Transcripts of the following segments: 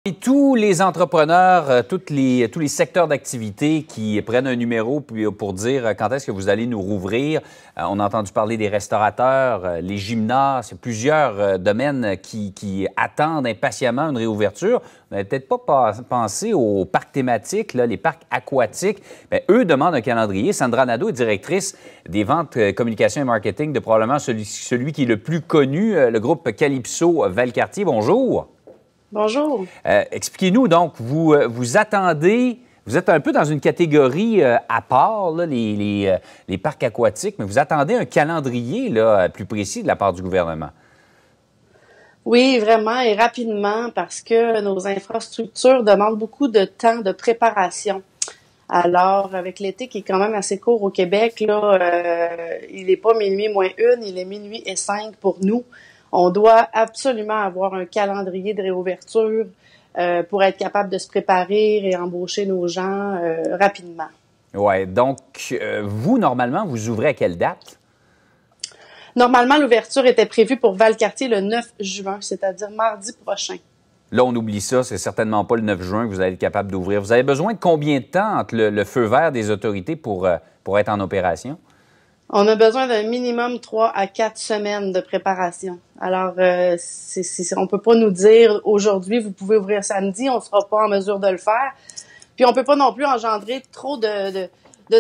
Et tous les entrepreneurs, tous les secteurs d'activité qui prennent un numéro pour dire quand est-ce que vous allez nous rouvrir. On a entendu parler des restaurateurs, les gymnases, il y a plusieurs domaines qui attendent impatiemment une réouverture. On n'avait peut-être pas pensé aux parcs thématiques, là, les parcs aquatiques. Bien, eux demandent un calendrier. Sandra Nadeau est directrice des ventes, communication et marketing de probablement celui qui est le plus connu, le groupe Calypso Valcartier. Bonjour. Bonjour. Expliquez-nous donc, vous attendez, vous êtes un peu dans une catégorie à part, là, les parcs aquatiques, mais vous attendez un calendrier là, plus précis de la part du gouvernement. Oui, vraiment et rapidement parce que nos infrastructures demandent beaucoup de temps de préparation. Alors, avec l'été qui est quand même assez court au Québec, là, il n'est pas minuit moins une, il est minuit et 5 pour nous. On doit absolument avoir un calendrier de réouverture pour être capable de se préparer et embaucher nos gens rapidement. Oui, donc vous, normalement, vous ouvrez à quelle date? Normalement, l'ouverture était prévue pour Valcartier le 9 juin, c'est-à-dire mardi prochain. Là, on oublie ça, c'est certainement pas le 9 juin que vous allez être capable d'ouvrir. Vous avez besoin de combien de temps entre le feu vert des autorités pour être en opération? On a besoin d'un minimum 3 à 4 semaines de préparation. Alors, on peut pas nous dire aujourd'hui, vous pouvez ouvrir samedi, on sera pas en mesure de le faire. Puis, on peut pas non plus engendrer trop de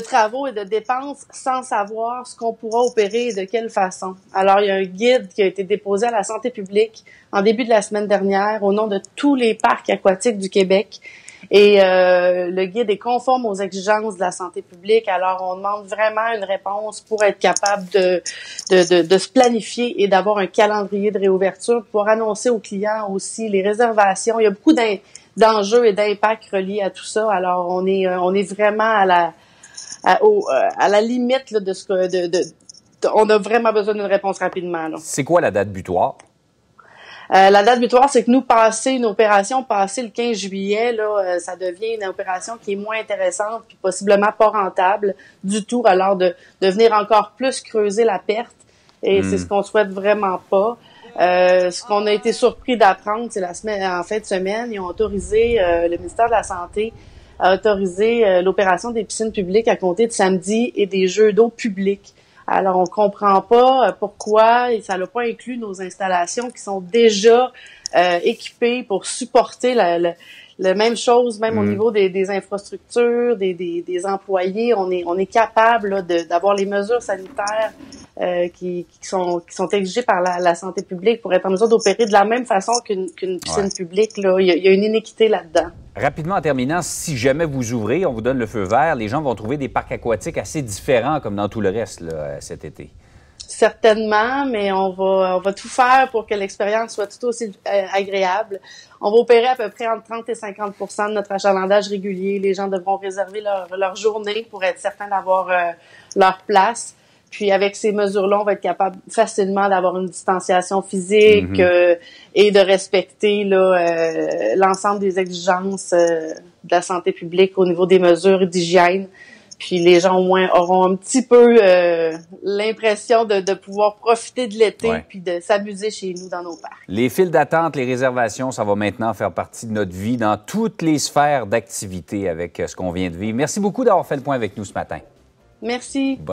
travaux et de dépenses sans savoir ce qu'on pourra opérer et de quelle façon. Alors, il y a un guide qui a été déposé à la santé publique en début de la semaine dernière au nom de tous les parcs aquatiques du Québec. Et le guide est conforme aux exigences de la santé publique. Alors, on demande vraiment une réponse pour être capable de se planifier et d'avoir un calendrier de réouverture pour annoncer aux clients aussi les réservations. Il y a beaucoup d'enjeux et d'impacts reliés à tout ça. Alors, on est vraiment à la limite là, de ce que on a vraiment besoin d'une réponse rapidement. C'est quoi la date butoir? La date butoir, c'est que nous, une opération passée le 15 juillet, là, ça devient une opération qui est moins intéressante puis possiblement pas rentable du tout. Alors, de venir encore plus creuser la perte, et c'est ce qu'on souhaite vraiment pas. Ce qu'on a été surpris d'apprendre, c'est en fin de semaine, ils ont autorisé, le ministère de la Santé a autorisé l'opération des piscines publiques à compter de samedi et des jeux d'eau publics. Alors, on comprend pas pourquoi et ça n'a pas inclus nos installations qui sont déjà équipées pour supporter la même chose, même au niveau des infrastructures, des employés. On est capable d'avoir les mesures sanitaires qui sont exigées par la santé publique pour être en mesure d'opérer de la même façon qu'une piscine publique. Là. Il y a une inéquité là-dedans. Rapidement, en terminant, si jamais vous ouvrez, on vous donne le feu vert, les gens vont trouver des parcs aquatiques assez différents comme dans tout le reste là, cet été. Certainement, mais on va tout faire pour que l'expérience soit tout aussi agréable. On va opérer à peu près entre 30 et 50 % de notre achalandage régulier. Les gens devront réserver leur journée pour être certains d'avoir leur place. Puis avec ces mesures-là, on va être capable facilement d'avoir une distanciation physique et de respecter l'ensemble des exigences de la santé publique au niveau des mesures d'hygiène. Puis les gens au moins auront un petit peu l'impression de pouvoir profiter de l'été puis de s'amuser chez nous dans nos parcs. Les files d'attente, les réservations, ça va maintenant faire partie de notre vie dans toutes les sphères d'activité avec ce qu'on vient de vivre. Merci beaucoup d'avoir fait le point avec nous ce matin. Merci.